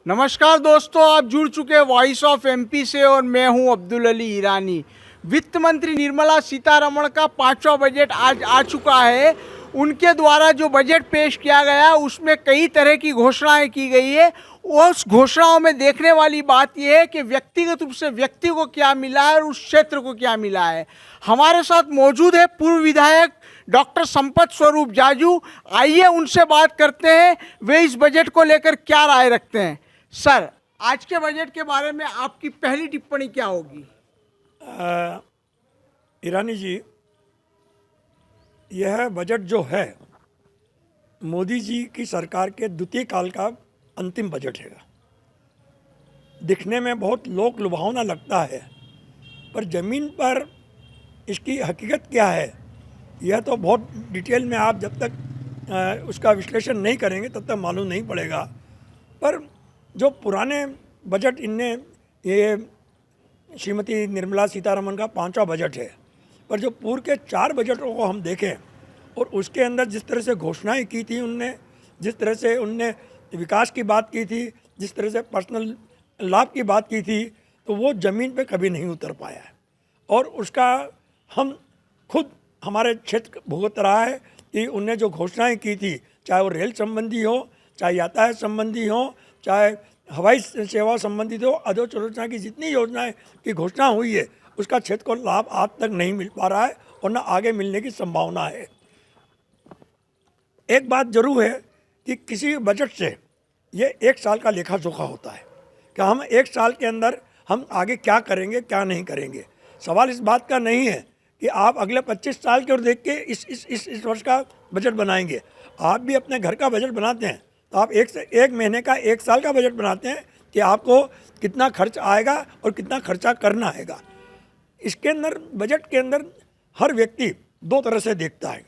नमस्कार दोस्तों, आप जुड़ चुके वॉइस ऑफ एमपी से और मैं हूं अब्दुल अली ईरानी। वित्त मंत्री निर्मला सीतारमण का 5वां बजट आज आ चुका है। उनके द्वारा जो बजट पेश किया गया उसमें कई तरह की घोषणाएं की गई है। उस घोषणाओं में देखने वाली बात यह है कि व्यक्तिगत रूप से व्यक्ति को क्या मिला है और उस क्षेत्र को क्या मिला है। हमारे साथ मौजूद है पूर्व विधायक डॉक्टर संपत स्वरूप जाजू। आइए उनसे बात करते हैं, वे इस बजट को लेकर क्या राय रखते हैं। सर, आज के बजट के बारे में आपकी पहली टिप्पणी क्या होगी? ईरानी जी, यह बजट जो है मोदी जी की सरकार के द्वितीय काल का अंतिम बजट है। दिखने में बहुत लोक लुभावना लगता है, पर ज़मीन पर इसकी हकीकत क्या है यह तो बहुत डिटेल में आप जब तक उसका विश्लेषण नहीं करेंगे तब तक मालूम नहीं पड़ेगा। पर जो पुराने बजट इनने, ये श्रीमती निर्मला सीतारमण का 5वां बजट है, पर जो पूर्व के 4 बजटों को हम देखें और उसके अंदर जिस तरह से घोषणाएं की थी उनने, जिस तरह से उनने विकास की बात की थी, जिस तरह से पर्सनल लाभ की बात की थी, तो वो ज़मीन पे कभी नहीं उतर पाया है। और उसका हम खुद हमारे क्षेत्र भुगत रहा है कि उनने जो घोषणाएं की थी, चाहे वो रेल संबंधी हो, चाहे यातायात संबंधी हो, चाहे हवाई सेवा संबंधित हो, अधोसंरचना की जितनी योजनाएं की घोषणा हुई है उसका क्षेत्र को लाभ आज तक नहीं मिल पा रहा है और न आगे मिलने की संभावना है। एक बात जरूर है कि किसी बजट से ये 1 साल का लेखा जोखा होता है कि हम 1 साल के अंदर हम आगे क्या करेंगे क्या नहीं करेंगे। सवाल इस बात का नहीं है कि आप अगले 25 साल की ओर देख के इस वर्ष का बजट बनाएंगे। आप भी अपने घर का बजट बनाते हैं तो आप एक महीने का 1 साल का बजट बनाते हैं कि आपको कितना खर्च आएगा और कितना खर्चा करना आएगा। इसके अंदर बजट के अंदर हर व्यक्ति 2 तरह से देखता है।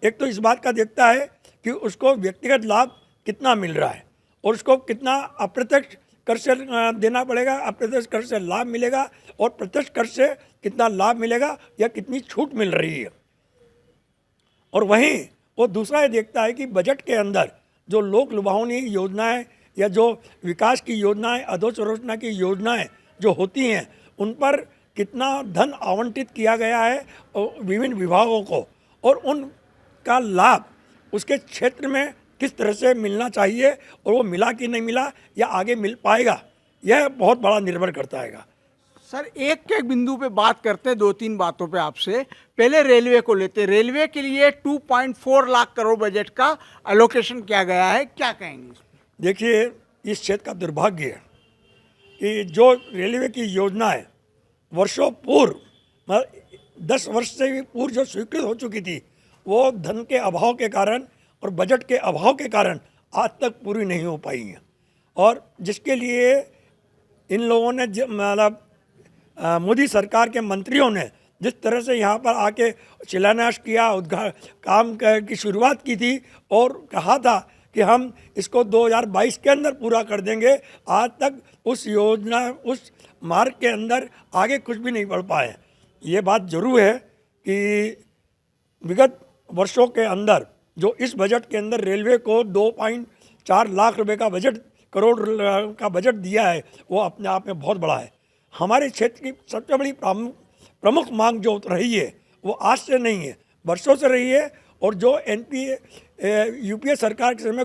एक तो इस बात का देखता है कि उसको व्यक्तिगत लाभ कितना मिल रहा है और उसको कितना अप्रत्यक्ष कर से देना पड़ेगा, अप्रत्यक्ष कर से लाभ मिलेगा और प्रत्यक्ष कर से कितना लाभ मिलेगा या कितनी छूट मिल रही है। और वहीं वो दूसरा ये देखता है कि बजट के अंदर जो लोक लुभावनी योजनाएं या जो विकास की योजनाएं, अधोसंरचना की योजनाएं जो होती हैं उन पर कितना धन आवंटित किया गया है विभिन्न विभागों को और उनका लाभ उसके क्षेत्र में किस तरह से मिलना चाहिए और वो मिला कि नहीं मिला या आगे मिल पाएगा, यह बहुत बड़ा निर्भर करता है। सर, एक एक बिंदु पे बात करते हैं, 2-3 बातों पे आपसे। पहले रेलवे को लेते हैं। रेलवे के लिए 2.4 लाख करोड़ बजट का एलोकेशन किया गया है, क्या कहेंगे? देखिए, इस क्षेत्र का दुर्भाग्य है कि जो रेलवे की योजनाएं वर्षों पूर्व 10 वर्ष से भी पूर्व जो स्वीकृत हो चुकी थी वो धन के अभाव के कारण और बजट के अभाव के कारण आज तक पूरी नहीं हो पाई हैं। और जिसके लिए इन लोगों ने मतलब मोदी सरकार के मंत्रियों ने जिस तरह से यहाँ पर आके शिलान्यास किया, काम की शुरुआत की थी और कहा था कि हम इसको 2022 के अंदर पूरा कर देंगे, आज तक उस योजना, उस मार्ग के अंदर आगे कुछ भी नहीं बढ़ पाए। ये बात जरूर है कि विगत वर्षों के अंदर जो इस बजट के अंदर रेलवे को 2.4 लाख रुपए का करोड़ का बजट दिया है वो अपने आप में बहुत बड़ा है। हमारे क्षेत्र की सबसे बड़ी प्रमुख मांग जो रही है वो आज से नहीं है, वर्षों से रही है और जो एनपीए यूपीए सरकार के समय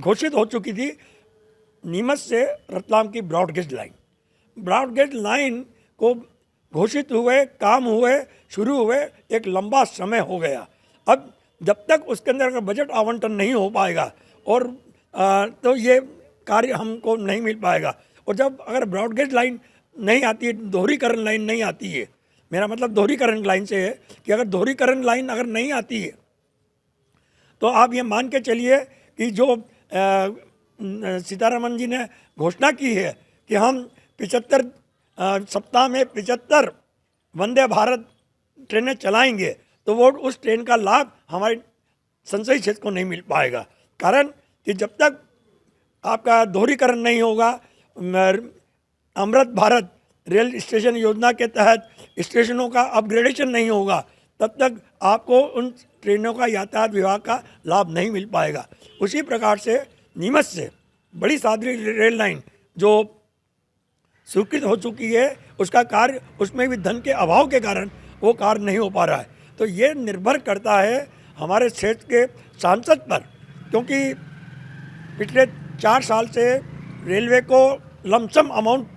घोषित हो चुकी थी, नीमच से रतलाम की ब्रॉडगेज लाइन को घोषित हुए, काम हुए, शुरू हुए, एक लंबा समय हो गया। अब जब तक उसके अंदर अगर बजट आवंटन नहीं हो पाएगा और तो ये कार्य हमको नहीं मिल पाएगा। और जब अगर ब्रॉडगेज लाइन नहीं आती है, दोहरीकरण लाइन नहीं आती है, मेरा मतलब दोहरीकरण लाइन से है कि अगर दोहरीकरण लाइन अगर नहीं आती है तो आप ये मान के चलिए कि जो सीतारमण जी ने घोषणा की है कि हम 75 सप्ताह में 75 वंदे भारत ट्रेनें चलाएंगे, तो वो उस ट्रेन का लाभ हमारे संसदीय क्षेत्र को नहीं मिल पाएगा। कारण कि जब तक आपका दोहरीकरण नहीं होगा, अमृत भारत रेल स्टेशन योजना के तहत स्टेशनों का अपग्रेडेशन नहीं होगा, तब तक आपको उन ट्रेनों का यातायात विभाग का लाभ नहीं मिल पाएगा। उसी प्रकार से नीमच से बड़ी सादरी रेल लाइन जो स्वीकृत हो चुकी है, उसका कार्य, उसमें भी धन के अभाव के कारण वो कार्य नहीं हो पा रहा है। तो ये निर्भर करता है हमारे क्षेत्र के सांसद पर, क्योंकि पिछले 4 साल से रेलवे को लमसम अमाउंट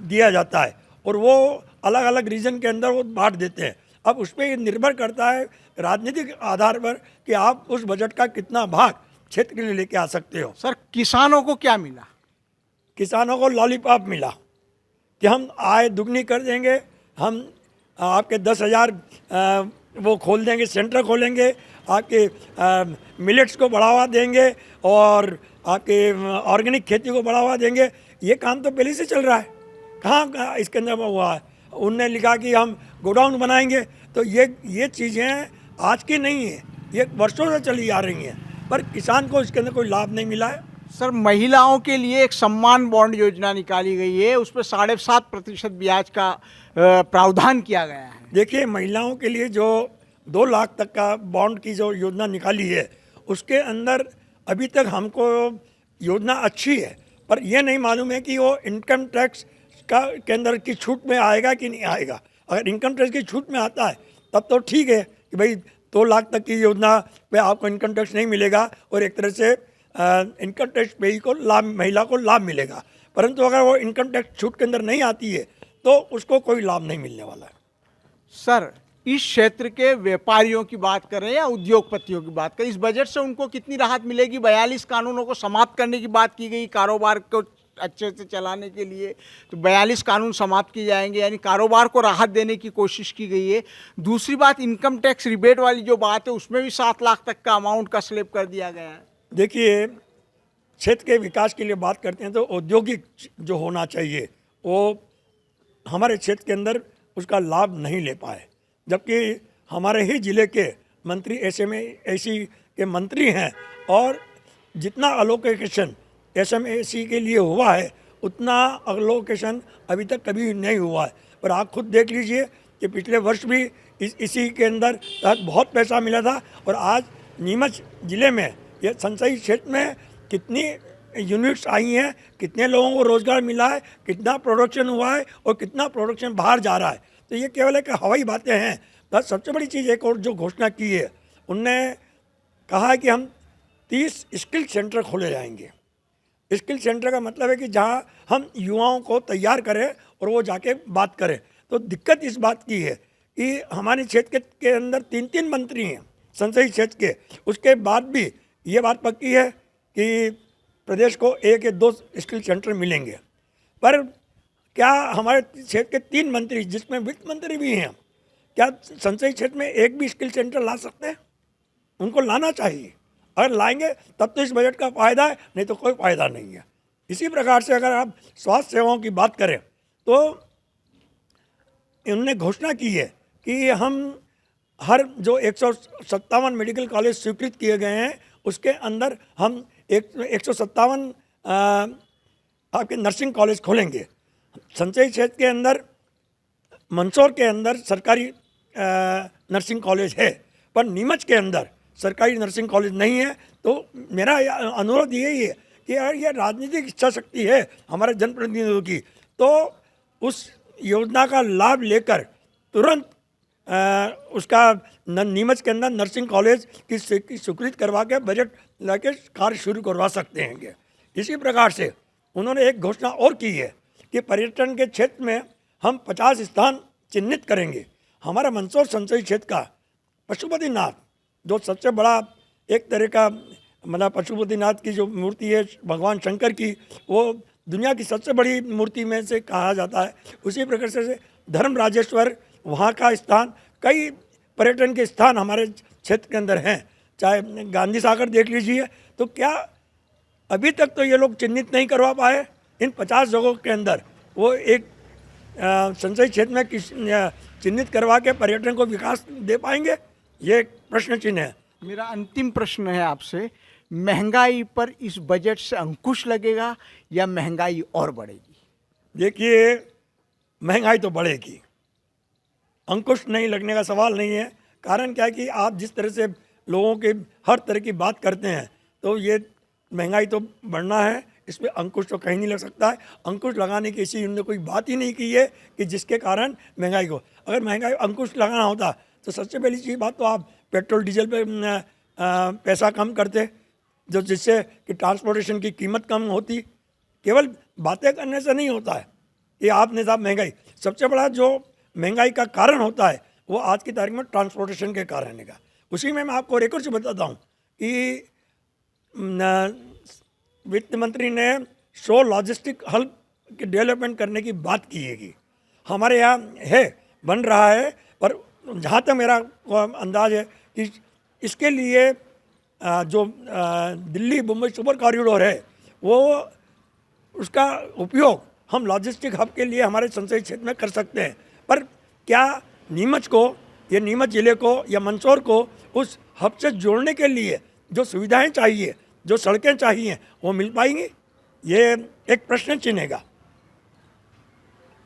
दिया जाता है और वो अलग अलग रीजन के अंदर वो बांट देते हैं। अब उस पर ये निर्भर करता है राजनीतिक आधार पर कि आप उस बजट का कितना भाग क्षेत्र के लिए लेके आ सकते हो। सर, किसानों को क्या मिला? किसानों को लॉलीपॉप मिला कि हम आय दुगनी कर देंगे, हम आपके 10,000 वो खोल देंगे, सेंटर खोलेंगे, आपके मिलेट्स को बढ़ावा देंगे और आपके ऑर्गेनिक खेती को बढ़ावा देंगे। ये काम तो पहले से चल रहा है, कहाँ इसके अंदर हुआ है? उनने लिखा कि हम गोडाउन बनाएंगे। तो ये चीज़ें आज की नहीं है, ये वर्षों से चली आ रही हैं, पर किसान को इसके अंदर कोई लाभ नहीं मिला है। सर, महिलाओं के लिए एक सम्मान बॉन्ड योजना निकाली गई है, उस पर 7.5% ब्याज का प्रावधान किया गया है। देखिए, महिलाओं के लिए जो 2 लाख तक का बॉन्ड की जो योजना निकाली है, उसके अंदर अभी तक हमको योजना अच्छी है, पर यह नहीं मालूम है कि वो इनकम टैक्स के अंदर की छूट में आएगा कि नहीं आएगा। अगर इनकम टैक्स की छूट में आता है तब तो ठीक है कि भाई 2 लाख तक की योजना पे आपको इनकम टैक्स नहीं मिलेगा और एक तरह से इनकम टैक्स पेई को लाभ, महिला को लाभ मिलेगा। परंतु अगर वो इनकम टैक्स छूट के अंदर नहीं आती है तो उसको कोई लाभ नहीं मिलने वाला है। सर, इस क्षेत्र के व्यापारियों की बात करें या उद्योगपतियों की बात करें, इस बजट से उनको कितनी राहत मिलेगी? 42 कानूनों को समाप्त करने की बात की गई कारोबार को अच्छे से चलाने के लिए, तो 42 कानून समाप्त किए जाएंगे, यानी कारोबार को राहत देने की कोशिश की गई है। दूसरी बात, इनकम टैक्स रिबेट वाली जो बात है, उसमें भी 7 लाख तक का अमाउंट का स्लैब कर दिया गया है। देखिए, क्षेत्र के विकास के लिए बात करते हैं तो औद्योगिक जो होना चाहिए वो हमारे क्षेत्र के अंदर उसका लाभ नहीं ले पाए, जबकि हमारे ही ज़िले के मंत्री एसएमएसी के मंत्री हैं और जितना अलोकेशन एसएमएसी के लिए हुआ है उतना अलोकेशन अभी तक कभी नहीं हुआ है। पर आप खुद देख लीजिए कि पिछले वर्ष भी इसी के अंदर बहुत पैसा मिला था और आज नीमच ज़िले में ये संसदीय क्षेत्र में कितनी यूनिट्स आई हैं, कितने लोगों को रोज़गार मिला है, कितना प्रोडक्शन हुआ है और कितना प्रोडक्शन बाहर जा रहा है। तो ये केवल एक हवाई बातें हैं। बस सबसे बड़ी चीज़ एक और जो घोषणा की है, उनने कहा है कि हम 30 स्किल सेंटर खोले जाएंगे। स्किल सेंटर का मतलब है कि जहाँ हम युवाओं को तैयार करें और वो जाके बात करें। तो दिक्कत इस बात की है कि हमारे क्षेत्र के अंदर 3 मंत्री हैं संसदीय क्षेत्र के, उसके बाद भी ये बात पक्की है कि प्रदेश को 1 या 2 स्किल सेंटर मिलेंगे। पर क्या हमारे क्षेत्र के 3 मंत्री, जिसमें वित्त मंत्री भी हैं, क्या संसदीय क्षेत्र में एक भी स्किल सेंटर ला सकते हैं? उनको लाना चाहिए। अगर लाएंगे तब तो इस बजट का फ़ायदा है, नहीं तो कोई फ़ायदा नहीं है। इसी प्रकार से अगर आप स्वास्थ्य सेवाओं की बात करें तो उन्होंने घोषणा की है कि हम हर जो 157 मेडिकल कॉलेज स्वीकृत किए गए हैं उसके अंदर हम 157 आपके नर्सिंग कॉलेज खोलेंगे। संसदीय क्षेत्र के अंदर मंदसौर के अंदर सरकारी नर्सिंग कॉलेज है, पर नीमच के अंदर सरकारी नर्सिंग कॉलेज नहीं है। तो मेरा अनुरोध यही है कि अगर ये राजनीतिक इच्छा शक्ति है हमारे जनप्रतिनिधियों की, तो उस योजना का लाभ लेकर तुरंत उसका नीमच के अंदर नर्सिंग कॉलेज की स्वीकृत करवा के बजट लाके कार्य शुरू करवा सकते हैं। इसी प्रकार से उन्होंने एक घोषणा और की है कि पर्यटन के क्षेत्र में हम 50 स्थान चिन्हित करेंगे। हमारा मंदसौर संसदीय क्षेत्र का पशुपतिनाथ, जो सबसे बड़ा एक तरह का मतलब पशुपतिनाथ की जो मूर्ति है भगवान शंकर की, वो दुनिया की सबसे बड़ी मूर्ति में से कहा जाता है। उसी प्रकार से धर्मराजेश्वर, वहाँ का स्थान, कई पर्यटन के स्थान हमारे क्षेत्र के अंदर हैं। चाहे गांधी सागर देख लीजिए, तो क्या अभी तक तो ये लोग चिन्हित नहीं करवा पाए इन 50 जगहों के अंदर? वो एक संसदीय क्षेत्र में चिन्हित करवा के पर्यटन को विकास दे पाएंगे? ये एक प्रश्न चिन्ह है। मेरा अंतिम प्रश्न है आपसे, महंगाई पर इस बजट से अंकुश लगेगा या महंगाई और बढ़ेगी? देखिए, महंगाई तो बढ़ेगी, अंकुश नहीं लगने का सवाल नहीं है। कारण क्या है कि आप जिस तरह से लोगों के हर तरह की बात करते हैं, तो ये महंगाई तो बढ़ना है, इस पर अंकुश तो कहीं नहीं लग सकता है। अंकुश लगाने की ऐसी उन्होंने कोई बात ही नहीं की है कि जिसके कारण महंगाई को, अगर महंगाई अंकुश लगाना होता तो सबसे पहली चीज़ बात तो आप पेट्रोल डीजल पे पैसा कम करते, जो जिससे कि ट्रांसपोर्टेशन की कीमत कम होती। केवल बातें करने से नहीं होता है कि आपने साहब महंगाई, सबसे बड़ा जो महंगाई का कारण होता है वो आज की तारीख में ट्रांसपोर्टेशन के कारण है। उसी में मैं आपको एक और चीज़ बताता हूँ कि वित्त मंत्री ने 100 लॉजिस्टिक हब के डेवलपमेंट करने की बात की है कि हमारे यहाँ है, बन रहा है, पर जहाँ तक मेरा अंदाज है कि इसके लिए जो दिल्ली मुंबई सुपर कॉरिडोर है वो उसका उपयोग हम लॉजिस्टिक हब के लिए हमारे संसदीय क्षेत्र में कर सकते हैं। पर क्या नीमच को, ये नीमच ज़िले को या मंदसौर को उस हब से जोड़ने के लिए जो सुविधाएं चाहिए, जो सड़कें चाहिए, वो मिल पाएंगी? ये एक प्रश्न चिन्ह है।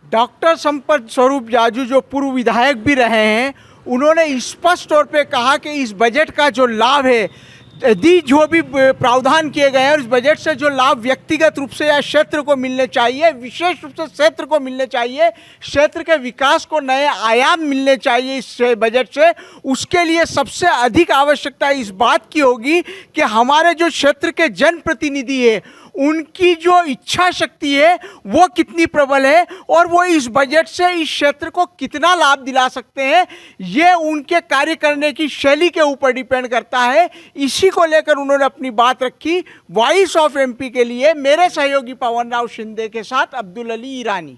डॉक्टर संपत स्वरूप जाजू जो पूर्व विधायक भी रहे हैं, उन्होंने स्पष्ट तौर पे कहा कि इस बजट का जो लाभ है, जो भी प्रावधान किए गए हैं, उस बजट से जो लाभ व्यक्तिगत रूप से या क्षेत्र को मिलने चाहिए, विशेष रूप से क्षेत्र को मिलने चाहिए, क्षेत्र के विकास को नए आयाम मिलने चाहिए इस बजट से, उसके लिए सबसे अधिक आवश्यकता इस बात की होगी कि हमारे जो क्षेत्र के जनप्रतिनिधि है उनकी जो इच्छा शक्ति है वो कितनी प्रबल है और वो इस बजट से इस क्षेत्र को कितना लाभ दिला सकते हैं, ये उनके कार्य करने की शैली के ऊपर डिपेंड करता है। इसी को लेकर उन्होंने अपनी बात रखी। वॉइस ऑफ एमपी के लिए मेरे सहयोगी पवन राव शिंदे के साथ अब्दुल अली ईरानी।